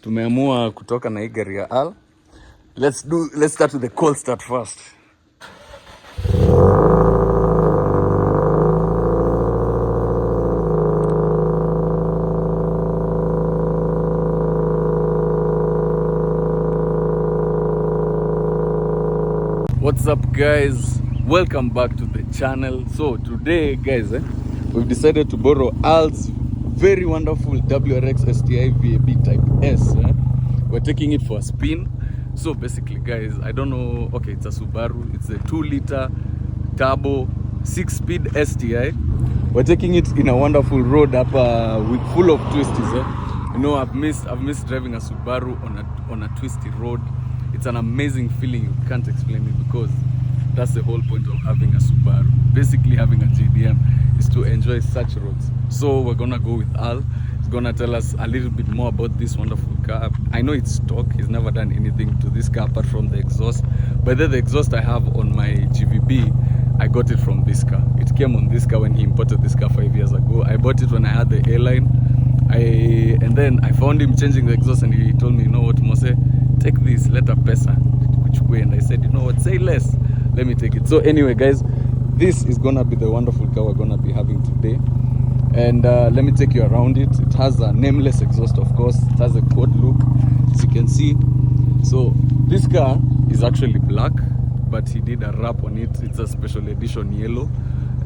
Tumeamua kutoka na hii gari ya Earl. Let's start with the cold start first. What's up guys, welcome back to the channel. So today guys, we've decided to borrow Earl's very wonderful Wrx Sti VAB type S. We're taking it for a spin. So basically guys, I don't know, okay, it's a Subaru, it's a 2-liter turbo 6-speed STI. We're taking it in a wonderful road up full of twisties. You know, I've missed driving a Subaru on a twisty road. It's an amazing feeling, you can't explain it, because that's the whole point of having a Subaru. Basically having a JDM is to enjoy such roads. So we're gonna go with Earl. He's gonna tell us a little bit more about this wonderful car. I know it's stock, he's never done anything to this car apart from the exhaust. But then the exhaust I have on my GVB, I got it from this car. It came on this car when he imported this car 5 years ago. I bought it when I had the A-line. And then I found him changing the exhaust and he told me, you know what, Mose, take this, let a pesa. And I said, you know what, say less, let me take it. So anyway guys, this is gonna be the wonderful car we're gonna be having today. And let me take you around it. It has a nameless exhaust, of course. It has a quad look, as you can see. So this car is actually black, but he did a wrap on it. It's a special edition yellow.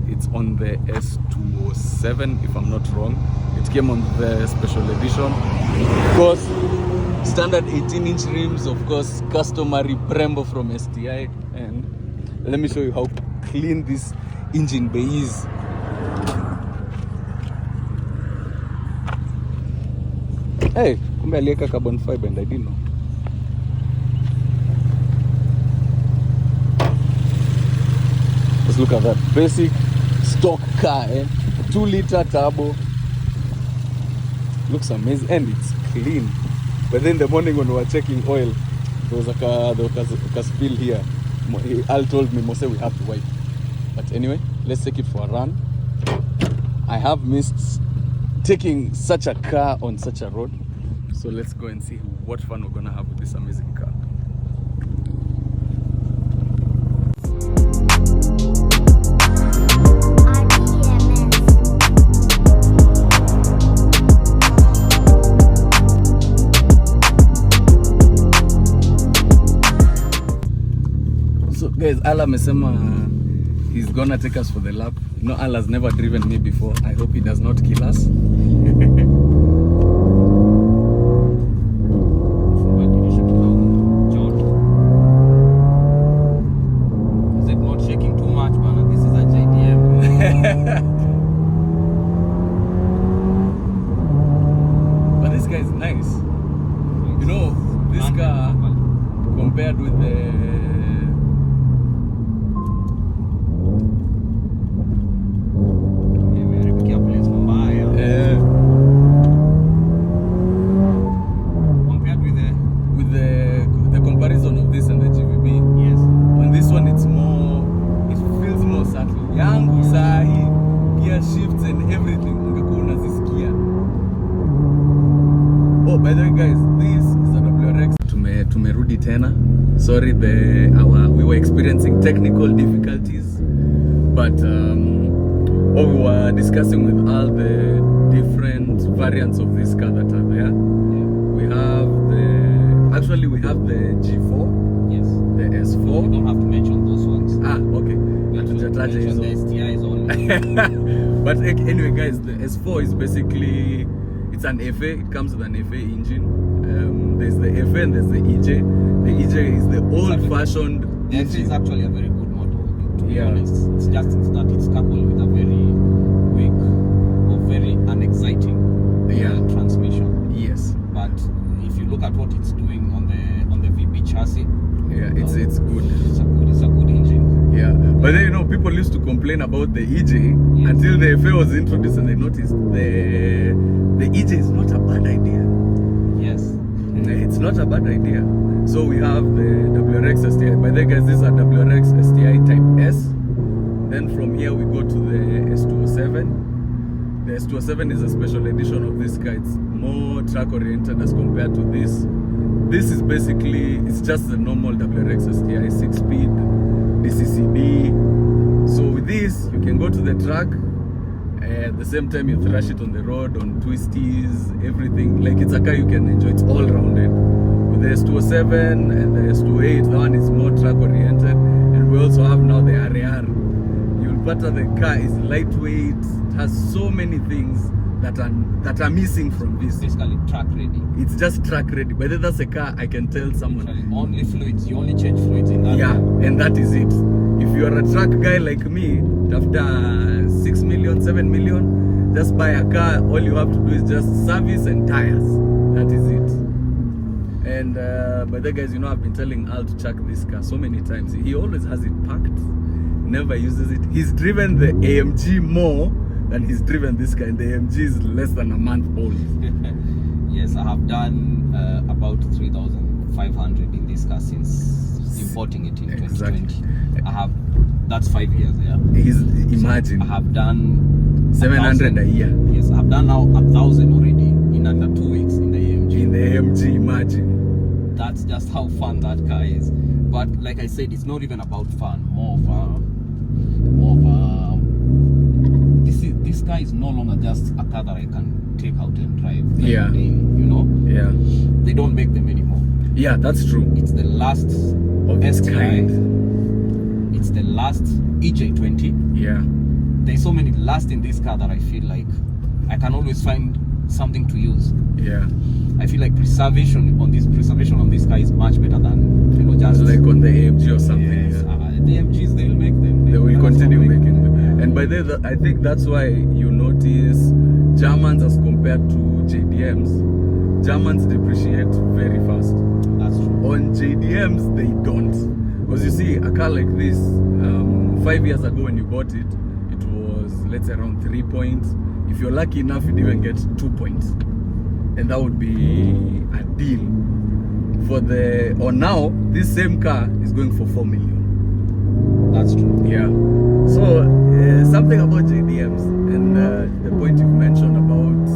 It's on the S207 if I'm not wrong. It came on the special edition. Of course, standard 18-inch rims, of course, customary Brembo from STI. And let me show you how clean this engine bay is. Hey, kumbe aliweka carbon fiber and I didn't know. Let's look at that basic stock car, 2-liter turbo. Looks amazing and it's clean. But then in the morning when we were checking oil, there was a spill here. Al told me, Mose, we have to wipe. But anyway, let's take it for a run. I have missed taking such a car on such a road. So let's go and see what fun we're gonna have with this amazing car. Guys, Al amesema he's gonna take us for the lap. No, Al has never driven me before. I hope he does not kill us. Is it not shaking too much, man? This is a JDM. But this guy is nice. You know, this car compared with the tumerudi tena. Sorry, we were experiencing technical difficulties, but we were discussing with all the different variants of this car that are there. We have the G4, yes, the S4. You don't have to mention those ones. Okay. You have to mention the STIs only. But anyway guys, the S4 is basically, it's an FA. It comes with an FA engine. There's the FA and there's the EJ. The EJ is the old-fashioned engine. The FA is actually a very good model, to be honest. It's just that it's coupled with a very quick or very unexciting transmission. Yes. But if you look at what it's doing on the VB chassis, it's good. It's a good engine. Yeah. But then, you know, people used to complain about the EJ until the FA was introduced and they noticed the EJ is not a bad idea. Yes. It's not a bad idea. So we have the Wrx Sti. By the way guys, this is a Wrx Sti type S. Then from here we go to the S207. The S207 is a special edition of this car. It's more track oriented as compared to this. This is basically, it's just the normal Wrx Sti 6-speed DCCD. So with this, you can go to the track. At the same time, you thrash it on the road, on twisties, everything. Like, it's a car you can enjoy. It's all rounded. With the S207 and the S28, the one is more track oriented. And we also have now the RR. You'll better the car is lightweight. It has so many things that are missing from this. Basically track ready. It's just track ready. But that's a car I can tell someone. Only fluids. You only change fluids in that. Yeah, and that is it. If you are a truck guy like me, after 6 million, 7 million, just buy a car. All you have to do is just service and tires. That is it. And by the guys, you know, I've been telling Al to check this car so many times. He always has it packed, never uses it. He's driven the AMG more than he's driven this car, and the AMG is less than a month old. Yes, I have done about 3,500 in this car since importing it in 2020. I have, that's 5 years, yeah. Imagine. So I have done 700 a year. Yes, I have done now 1,000 already in under 2 weeks in the AMG. In the AMG, imagine. That's just how fun that car is. But like I said, it's not even about fun. This car is no longer just a car that I can take out and drive. Yeah. Day, you know. Yeah. They don't make them anymore. Yeah, that's true. It's the last of its kind. It's the last EJ20. Yeah. There's so many last in this car that I feel like I can always find something to use. Yeah. I feel like preservation on this car is much better than, you know, just like on the AMG or something. Yes, yeah. The AMGs, they'll make them. They will continue making them. And by the I think that's why you notice Germans as compared to JDMs. Germans depreciate very fast. That's true. On JDMs, they don't. Because you see, a car like this, 5 years ago when you bought it, it was, let's say, around 3 points. If you're lucky enough, you'd even get 2 points. And that would be a deal. Or now, this same car is going for 4 million. That's true. Yeah. So, something about JDMs and the point you mentioned about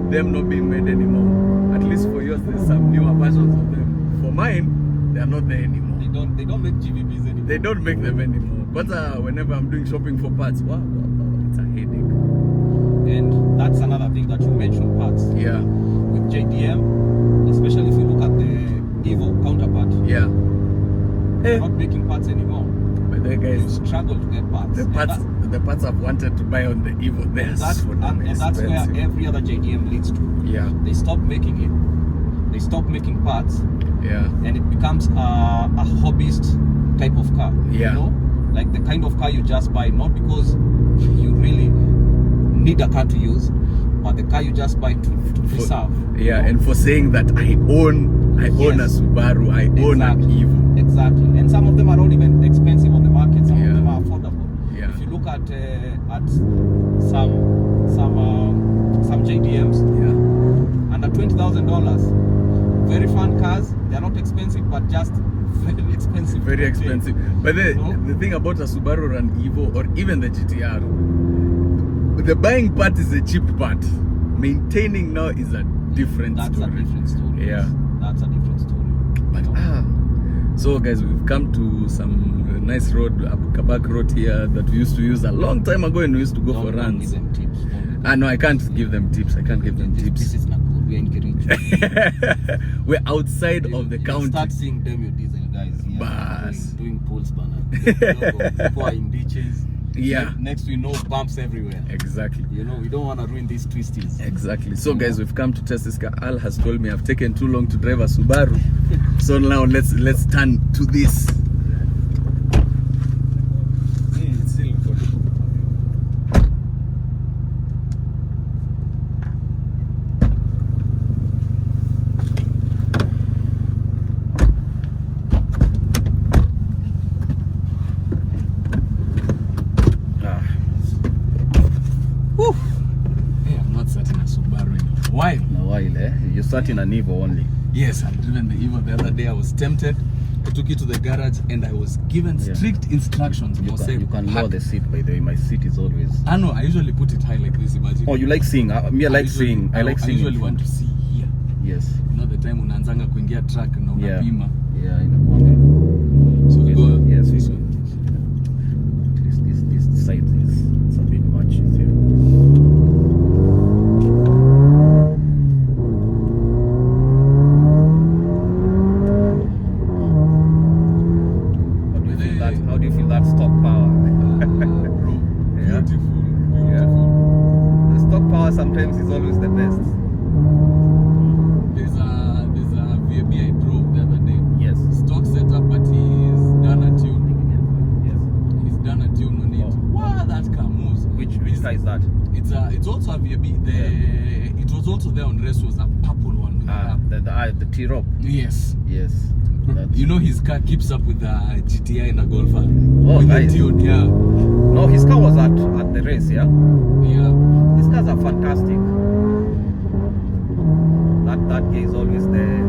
them not being made anymore. At least for yours, there's some newer versions of them. For mine, they are not there anymore. They don't make GVBs anymore. They don't make them anymore. But whenever I'm doing shopping for parts, wow, it's a headache. And that's another thing that you mentioned, parts. Yeah. With JDM, especially if you look at the Evo counterpart. Yeah. They're not making parts anymore. But the guys, you struggle to get parts. The parts I've wanted to buy on the Evo, and that's where every other JDM leads to. Yeah. They stop making it. They stop making parts. Yeah. And it becomes a hobbyist type of car. Yeah. You know? Like the kind of car you just buy, not because you really need a car to use, but the car you just buy to preserve. Yeah, you know? And for saying that I own a Subaru, I own an Evo. Exactly. And some of them are not even expensive on the market. Some of them are affordable. Yeah. If you look at some JDMs, under $20,000, very fun cars. They are not expensive, but just very expensive. Very expensive. But the thing about a Subaru or an Evo or even the GTR, the buying part is a cheap part. Maintaining now is a different story. That's a different story. Yeah. That's a different story. But so guys, we've come to some nice road, Kabak Road here that we used to use a long time ago, and we used to go for runs. Give them tips. No, I can't give them tips. I can't give them tips. This is not good. We're in Kirich. We're outside of the county. Start seeing them with diesel guys here. Doing pulse banner. People are in ditches. Yeah. Next we know bumps everywhere. Exactly. You know, we don't want to ruin these twisties. Exactly. So guys, we've come to test this car. Al has told me I've taken too long to drive a Subaru. So now let's turn to this. It's still while, eh? You start in an Evo only. Yes, I've driven the Evo the other day. I was tempted, I took it to the garage and I was given strict instructions. You can lower the seat, by the way. My seat is always... I know, I usually put it high like this, imagine. Oh, you like seeing? Me, I like seeing. I usually want to see here. Yes. You know the time unaanzanga kuingia track na unapima. Yeah, inakuanga. So we go this one. At least this side it's a bit much easier. How do you feel that stock power? Bro, beautiful. The stock power sometimes is always the best. There's a VAB I drove the other day. Yes. Stock setup, but he's done a tune. Yes. He's done a tune on it. Wow, that car moves. Which car is that? It's also a VAB. It was also there on race, was a purple one. The T-Roc. Yes. Yes. You know his car keeps up with the GTI and the Golfer. Oh, with nice. the tune, yeah. No, his car was at the race, yeah? Yeah. These cars are fantastic. That gear is always there.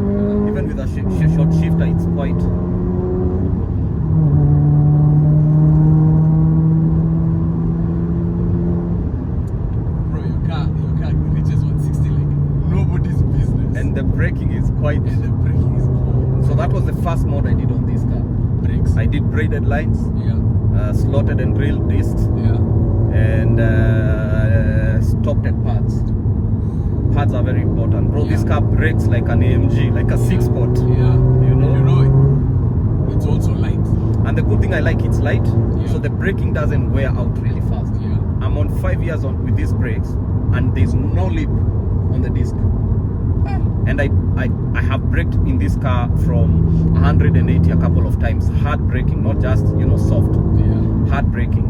Even with a short shifter, it's quite... Bro, your car reaches 160 like nobody's business. And the braking is quite... So that was the first mod I did on this car. Brakes. I did braided lines, slotted and drilled discs, and stopped at pads. Pads are very important. Bro, this car brakes like an AMG, like a 6-spot. Yeah. You know? It's also light. And the good thing I like, it's light, so the braking doesn't wear out really fast. Yeah. I'm on 5 years with these brakes, and there's no lip on the disc. And I have braked in this car from 180 a couple of times. Hard braking, not just, soft. Yeah. Hard braking,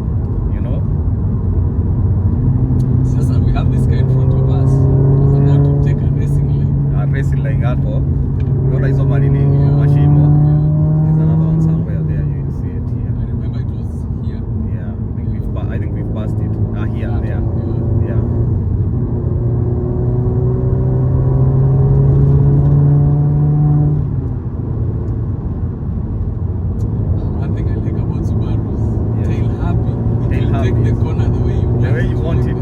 It's just that we have this guy in front of us who's about to take a racing line. A racing line hapo. Unaona hizo manini mashimo. There's another one somewhere there. You will see it here. I remember it was here. Yeah, I think we've passed it. Here, there. Yeah. One thing I like about Subarus, tail happy. Tail happy. Take the corner the way you want. The way you want it.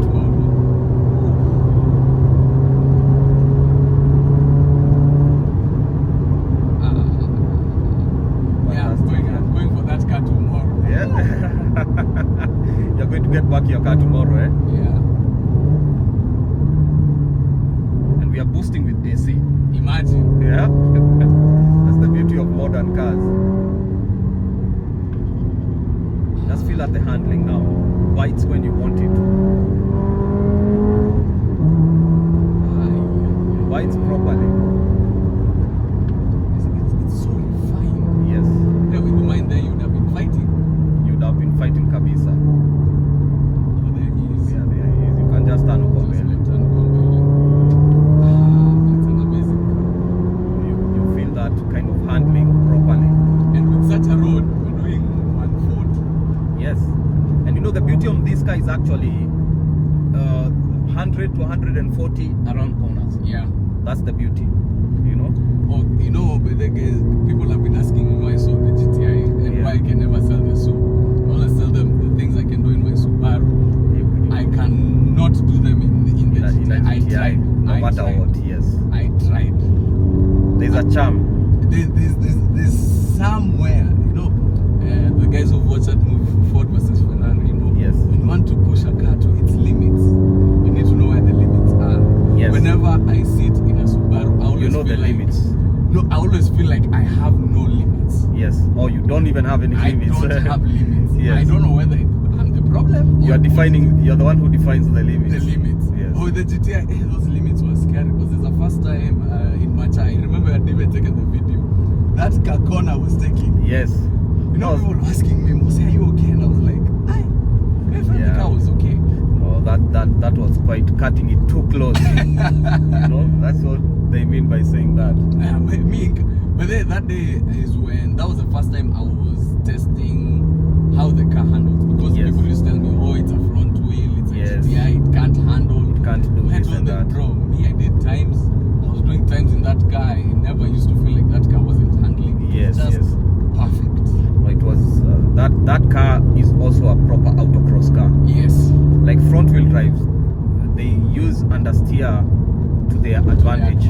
I'm going for that car tomorrow. Yeah. You're going to get back your car tomorrow, eh? Yeah. And we are boosting with AC. Imagine. Yeah. That's the beauty of modern cars. Just feel at the handling now. Bites when you want it. Bites properly. It's so refined. Yes. Yeah, with the mind there, you would have been fighting. You'd have been fighting Kabisa. Oh, there he is. Yeah, there he is. You can just turn over. That's an amazing car. You feel that kind of handling properly. And with such a road, we're doing 140. Yes. And the beauty of this car is actually 100 to 140 around corners. Yeah. That's the beauty, Oh, but people have been asking me why I sold the GTI and why I can never sell the SUV. I want to sell them the things I can do in my Subaru. I cannot do them in the GTI. I tried. No matter what, yes. I tried. There's a charm. There's somewhere, the guys who've watched that movie Ford versus Ferrari, Yes. when you want to push a car to its limits, you need to know where the limits are. Yes. Whenever I sit in a Subaru, I always the feel like, limits. No, I always feel like I have no limits. Yes. Or you don't even have any limits. I don't have limits. Yes. I don't know whether I'm the problem. You're the one who defines the limits. The limits. Yes. Oh, the GTI, those limits were scary because there's a first time in Macha. I remember I had even taken the video. That car corner was taking. Yes. People were asking me, Mose, are you okay? And I was like, I felt the car was okay. No, that was quite cutting it too close. That's what they mean by saying that. But that day is when that was the first time I was testing how the car handles, because people used to tell me, oh, it's a front wheel, it's a GTI, it can't handle, it can't do this and that. Bro, I did times, I was doing times in that car, I never used to feel like that car wasn't handling. Yes, Just steer to their advantage.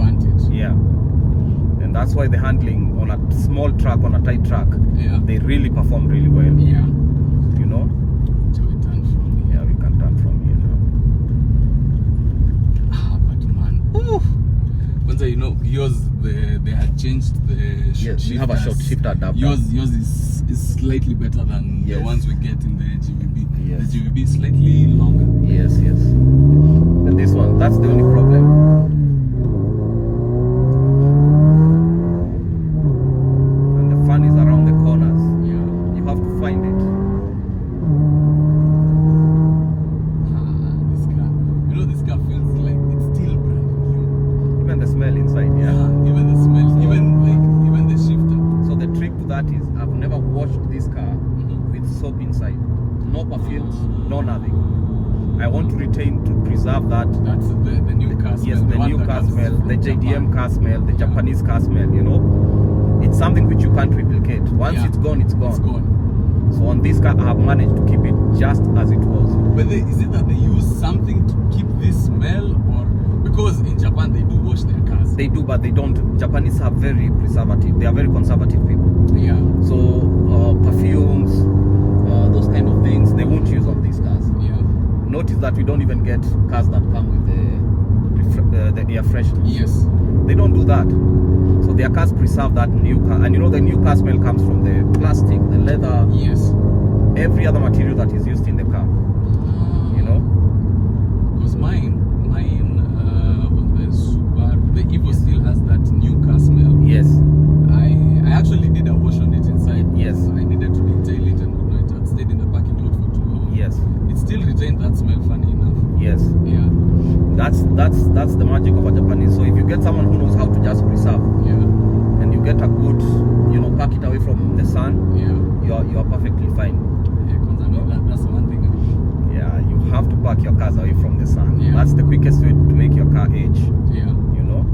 Yeah. And that's why the handling on a small track, on a tight track, they really perform really well. Yeah. You know? So we turn from here. Yeah, we can turn from here now. But man, once you know, yours they had changed the yes, you have a short shifter adapter. Yours is slightly better than the ones we get in the GVB. Yes. The GVB is slightly longer. Yes. And this one, that's the only problem. Is around the corners. Yeah. You have to find it. This car. You know, this car feels like it's still brand new. Even the smell inside, Even the smell, even the shifter. So the trick to that is I've never washed this car with soap inside. No perfumes, no nothing. I want to retain, to preserve that. That's the new car smell. Yes, the new car smell, the JDM car smell, the Japanese car smell, you know. It's something which you can't replicate. Once it's gone, it's gone. It's gone. So on this car, I have managed to keep it just as it was. But is it that they use something to keep this smell, or because in Japan they do wash their cars? They do, but they don't. Japanese are very preservative. They are very conservative people. Yeah. So perfumes, those kind of things, they won't use on these cars. Yeah. Notice that we don't even get cars that come with the air fresheners. Yes. They don't do that. So their cars preserve that new car. And you know the new car smell comes from the plastic, the leather, yes, every other material that is used in the car. You know? Because mine on the Subaru, the Evo still has that new car smell. Yes. I actually did a wash on it inside. Yes. I needed to detail it and it had stayed in the parking lot for too long. Yes. It still retained that smell, funny enough. Yes. Yeah. That's the magic of a Japanese. So if you get someone who knows how to just preserve, and you get a good, pack it away from the sun, you are perfectly fine. Yeah, because I mean that's one thing. Yeah, you have to pack your cars away from the sun. Yeah. That's the quickest way to make your car age. Yeah. You know.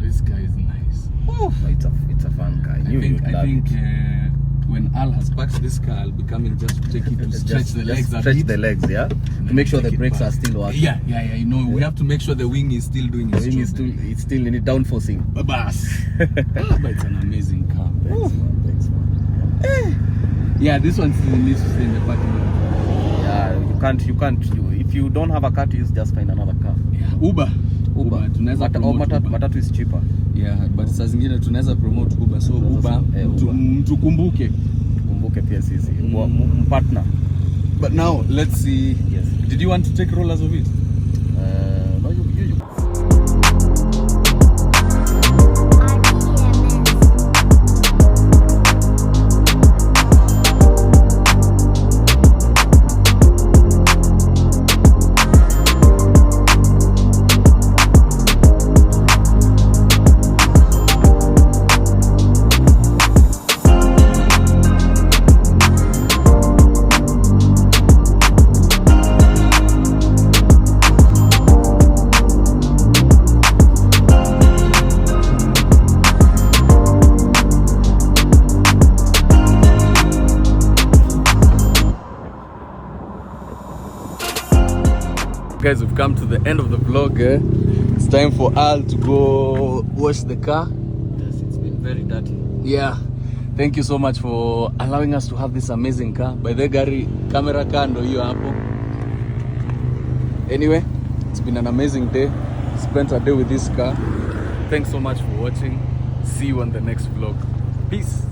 This guy is nice. It's a fun car. I think when Al has packed this car, I'll be coming just to take it to stretch the legs a bit. Stretch the legs, yeah? To make sure the brakes are still working. Yeah. You know, we have to make sure the wing is still doing its job. The wing is still in it downforcing. But it's an amazing car. Thanks, man. Yeah, this one still needs to stay in the parking lot. Yeah, you can't. If you don't have a car to use, just find another car. Yeah. Uber. Tunaweza promote Uber. Matatu is cheaper. Yeah, but saa zingine tunaweza promote Uber. So Uber, mtukumbuke pia sisi. Partner. But now let's see. Yes. Did you want to take rollers of it? No, you. Guys, we've come to the end of the vlog. It's time for Al to go wash the car. Yes, it's been very dirty. Yeah, thank you so much for allowing us to have this amazing car. By the gari camera car ndo hiyo hapo. Anyway, it's been an amazing day. Spent a day with this car. Thanks so much for watching. See you on the next vlog. Peace.